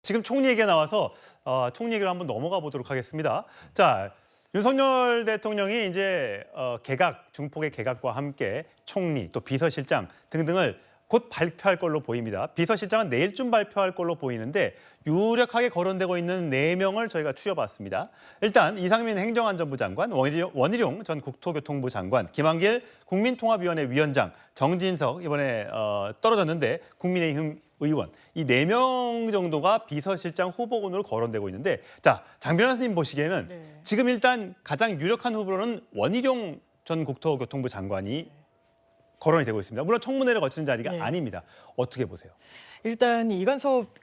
지금 총리 얘기가 나와서 총리 얘기를 한번 넘어가 보도록 하겠습니다. 자, 윤석열 대통령이 이제 중폭의 개각과 함께 총리 또 비서실장 등등을 곧 발표할 걸로 보입니다. 비서실장은 내일쯤 발표할 걸로 보이는데 유력하게 거론되고 있는 4명을 저희가 추려봤습니다. 일단 이상민 행정안전부 장관, 원희룡 전 국토교통부 장관, 김한길 국민통합위원회 위원장, 정진석 이번에 떨어졌는데 국민의힘 의원 이 4명 정도가 비서실장 후보군으로 거론되고 있는데 자, 장 변호사님 보시기에는 지금 일단 가장 유력한 후보로는 원희룡 전 국토교통부 장관이 거론이 되고 있습니다. 물론 청문회를 거치는 자리가 아닙니다. 어떻게 보세요? 일단 이관섭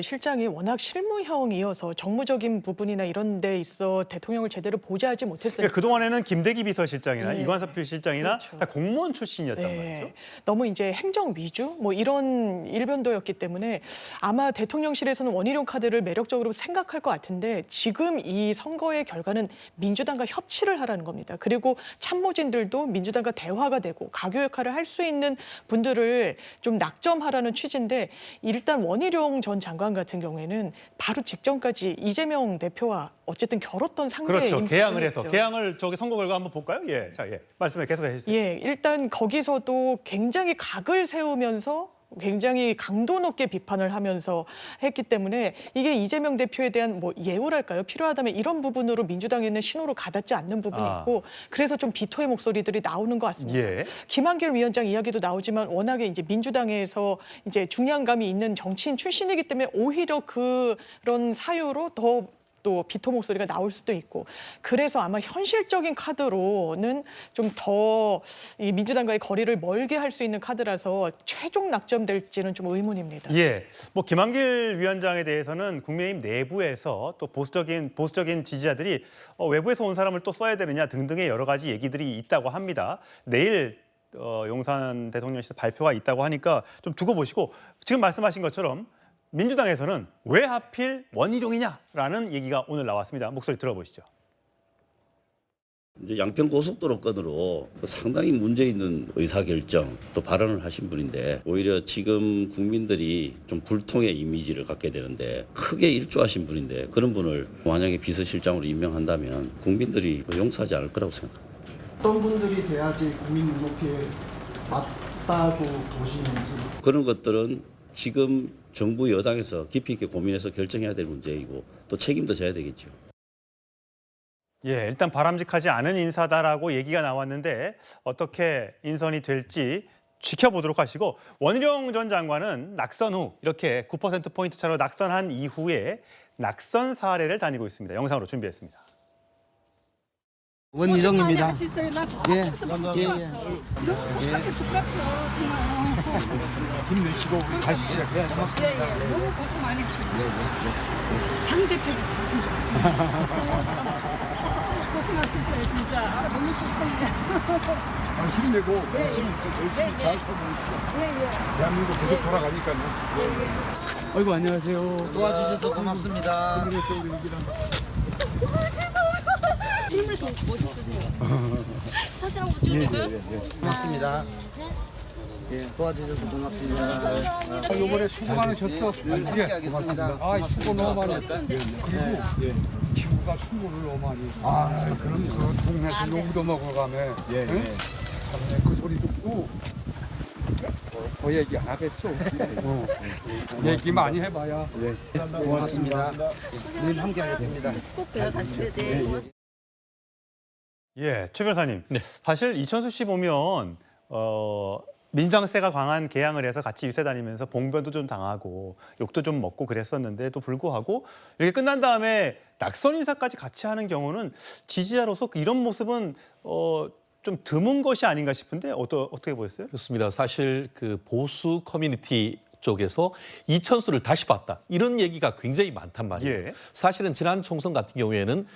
실장이 워낙 실무형이어서 정무적인 부분이나 이런 데 있어 대통령을 제대로 보좌하지 못했어요. 그러니까 그동안에는 김대기 비서실장이나 이관섭 실장이나 그렇죠. 다 공무원 출신이었단 말이죠. 너무 이제 행정 위주 뭐 이런 일변도였기 때문에 아마 대통령실에서는 원희룡 카드를 매력적으로 생각할 것 같은데 지금 이 선거의 결과는 민주당과 협치를 하라는 겁니다. 그리고 참모진들도 민주당과 대화가 되고 가교 역할을 할 수 있는 분들을 좀 낙점하라는 취지인데 일단 원희룡 전 장관 같은 경우에는 바로 직전까지 이재명 대표와 어쨌든 결었던 상대인 그렇죠. 계양을 해서 있죠. 계양을 선거 결과 한번 볼까요? 예, 자, 말씀해 계속해 주세요. 일단 거기서도 굉장히 각을 세우면서 굉장히 강도 높게 비판을 하면서 했기 때문에 이게 이재명 대표에 대한 뭐 예우랄까요? 필요하다면 이런 부분으로 민주당에는 신호를 가닿지 않는 부분이 있고 그래서 좀 비토의 목소리들이 나오는 것 같습니다. 김한길 위원장 이야기도 나오지만 워낙에 이제 민주당에서 이제 중량감이 있는 정치인 출신이기 때문에 오히려 그런 사유로 더 또 비토 목소리가 나올 수도 있고 그래서 아마 현실적인 카드로는 좀 더 이 민주당과의 거리를 멀게 할 수 있는 카드라서 최종 낙점될지는 좀 의문입니다. 뭐 김한길 위원장에 대해서는 국민의힘 내부에서 또 보수적인 지지자들이 외부에서 온 사람을 또 써야 되느냐 등등의 여러 가지 얘기들이 있다고 합니다. 내일 용산 대통령실 발표가 있다고 하니까 좀 두고 보시고 지금 말씀하신 것처럼 민주당에서는 왜 하필 원희룡이냐라는 얘기가 오늘 나왔습니다. 목소리 들어보시죠. 이제 양평 고속도로 건으로 상당히 문제 있는 의사결정 또 발언을 하신 분인데 오히려 지금 국민들이 좀 불통의 이미지를 갖게 되는데 크게 일조하신 분인데 그런 분을 만약에 비서실장으로 임명한다면 국민들이 용서하지 않을 거라고 생각합니다. 어떤 분들이 돼야지 국민 눈높이에 맞다고 보시는지. 그런 것들은 지금 정부 여당에서 깊이 있게 고민해서 결정해야 될 문제이고 또 책임도 져야 되겠죠. 일단 바람직하지 않은 인사다라고 얘기가 나왔는데 어떻게 인선이 될지 지켜보도록 하시고 원희룡 전 장관은 낙선 후 이렇게 9%포인트 차로 낙선한 이후에 낙선 사례를 다니고 있습니다. 영상으로 준비했습니다. 원희룡입니다. 예. 죽겠어 정말. 힘내시고 우리 다시 시작해. 고맙습니다. 너무 고생 많이 하셨어요. 당 대표도 고생하셨어요. 고생하셨어요 진짜. 너무 속상해. 힘내고 열심히 잘 살고 대한민국 계속 돌아가니까요. 아이고 안녕하세요. 도와주셔서 고맙습니다. 질문이 더 멋있으세요. 사진 한번 찍어줄까요? 고맙습니다. 도와주셔서 고맙습니다. 이번에 수고 많으셨어. 함께하겠습니다. 수고 너무 많이 했다. 그리고 친구가 수고를 너무 많이. 그러면서 동네에서 욕도 먹어가며. 참, 그 소리 듣고 더 얘기 안 하겠어. 얘기 많이 해봐야. 고맙습니다. 늘 함께하겠습니다. 꼭 데려가시면 돼. 최 변호사님. 사실 이천수 씨 보면 민주당세가 강한 개항을 해서 같이 유세 다니면서 봉변도 좀 당하고 욕도 좀 먹고 그랬었는데도 불구하고 이렇게 끝난 다음에 낙선 인사까지 같이 하는 경우는 지지자로서 이런 모습은 좀 드문 것이 아닌가 싶은데 어떻게 보였어요? 그렇습니다. 사실 그 보수 커뮤니티 쪽에서 이천수를 다시 봤다. 이런 얘기가 굉장히 많단 말이에요. 사실은 지난 총선 같은 경우에는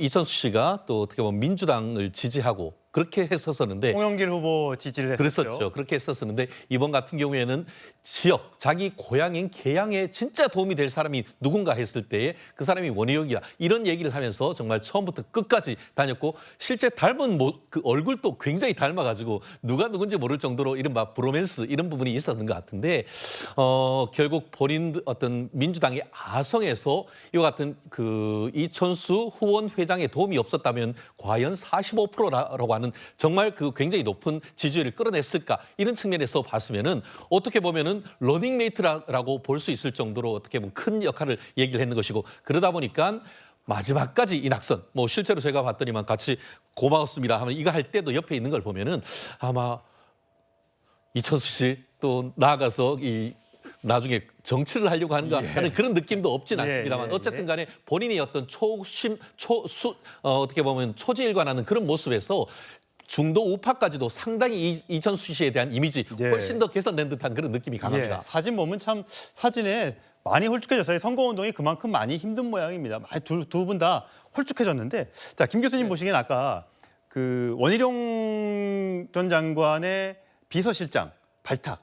이천수 씨가 또 어떻게 보면 민주당을 지지하고 그렇게 했었었는데 홍영길 후보 지지를 했었죠. 그랬었죠. 그렇게 했었었는데 이번 같은 경우에는 지역, 자기 고향인 개항에 진짜 도움이 될 사람이 누군가 했을 때에 그 사람이 원희룡이다. 이런 얘기를 하면서 정말 처음부터 끝까지 다녔고 실제 닮은 그 얼굴도 굉장히 닮아가지고 누가 누군지 모를 정도로 이른바 브로맨스 이런 부분이 있었던 것 같은데 결국 본인 어떤 민주당의 아성에서 이와 같은 그 이천수 후원 회장의 도움이 없었다면 과연 45%라고 하는 정말 그 굉장히 높은 지지율을 끌어냈을까 이런 측면에서 봤으면은 어떻게 보면은 러닝메이트라고 볼 수 있을 정도로 어떻게 보면 큰 역할을 얘기를 했는 것이고 그러다 보니까 마지막까지 이 낙선 뭐 실제로 제가 봤더니만 같이 고마웠습니다 하면 이거 할 때도 옆에 있는 걸 보면은 아마 이천수 씨 또 나아가서 이 나중에 정치를 하려고 하는가 하는 그런 느낌도 없진 않습니다만 어쨌든 간에 본인이 어떤 어떻게 보면 초지일관하는 그런 모습에서 중도 우파까지도 상당히 이천수 씨에 대한 이미지 훨씬 더 개선된 듯한 그런 느낌이 강합니다. 사진 보면 참 사진에 많이 홀쭉해졌어요. 선거운동이 그만큼 많이 힘든 모양입니다. 두 분 다 홀쭉해졌는데 자, 김 교수님 보시기엔 아까 그 원희룡 전 장관의 비서실장 발탁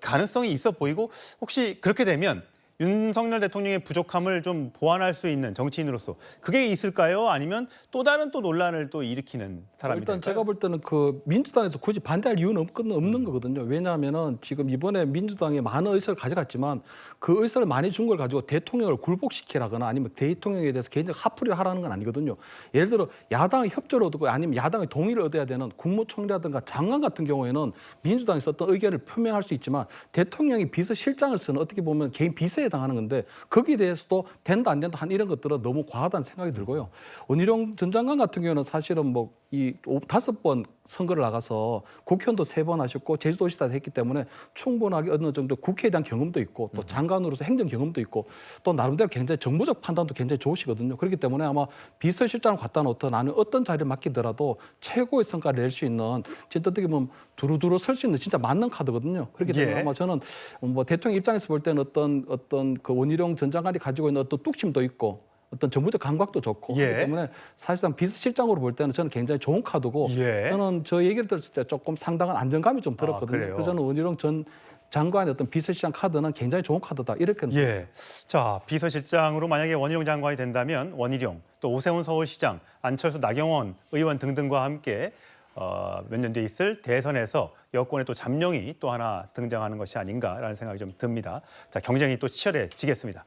가능성이 있어 보이고 혹시 그렇게 되면 윤석열 대통령의 부족함을 좀 보완할 수 있는 정치인으로서 그게 있을까요? 아니면 또 다른 또 논란을 또 일으키는 사람이 일단 될까요? 제가 볼 때는 그 민주당에서 굳이 반대할 이유는 없는 거거든요. 왜냐하면은 지금 이번에 민주당이 많은 의석을 가져갔지만 그 의석을 많이 준 걸 가지고 대통령을 굴복시키라거나 아니면 대통령에 대해서 개인적 하풀이를 하라는 건 아니거든요. 예를 들어 야당의 협조를 얻고 아니면 야당의 동의를 얻어야 되는 국무총리라든가 장관 같은 경우에는 민주당에서 어떤 의견을 표명할 수 있지만 대통령이 비서실장을 쓰는 어떻게 보면 개인 비서에 당하는 건데 거기에 대해서도 된다 안 된다 한 이런 것들은 너무 과하다는 생각이 들고요. 원희룡 전 장관 같은 경우는 사실은 뭐 이 5번 선거를 나가서 국회의원도 3번 하셨고 제주도시다 했기 때문에 충분하게 어느 정도 국회에 대한 경험도 있고 또 장관으로서 행정 경험도 있고 또 나름대로 굉장히 정무적 판단도 굉장히 좋으시거든요. 그렇기 때문에 아마 비서실장을 갖다 놓든 아니면 어떤 자리를 맡기더라도 최고의 성과를 낼 수 있는 진짜 어떻게 보면 두루두루 설 수 있는 진짜 맞는 카드거든요. 그렇기 때문에 아마 저는 뭐 대통령 입장에서 볼 때는 어떤 그 원희룡 전 장관이 가지고 있는 어떤 뚝심도 있고 어떤 정부적 감각도 좋고 그렇기 때문에 사실상 비서실장으로 볼 때는 저는 굉장히 좋은 카드고 저는 저 얘기를 들었을 때 조금 상당한 안정감이 좀 들었거든요. 그래서 저는 원희룡 전 장관의 어떤 비서실장 카드는 굉장히 좋은 카드다 이렇게. 자, 비서실장으로 만약에 원희룡 장관이 된다면 원희룡 또 오세훈 서울시장, 안철수 나경원 의원 등등과 함께 몇 년 뒤에 있을 대선에서 여권의 또 잠룡이 또 하나 등장하는 것이 아닌가라는 생각이 좀 듭니다. 자, 경쟁이 또 치열해지겠습니다.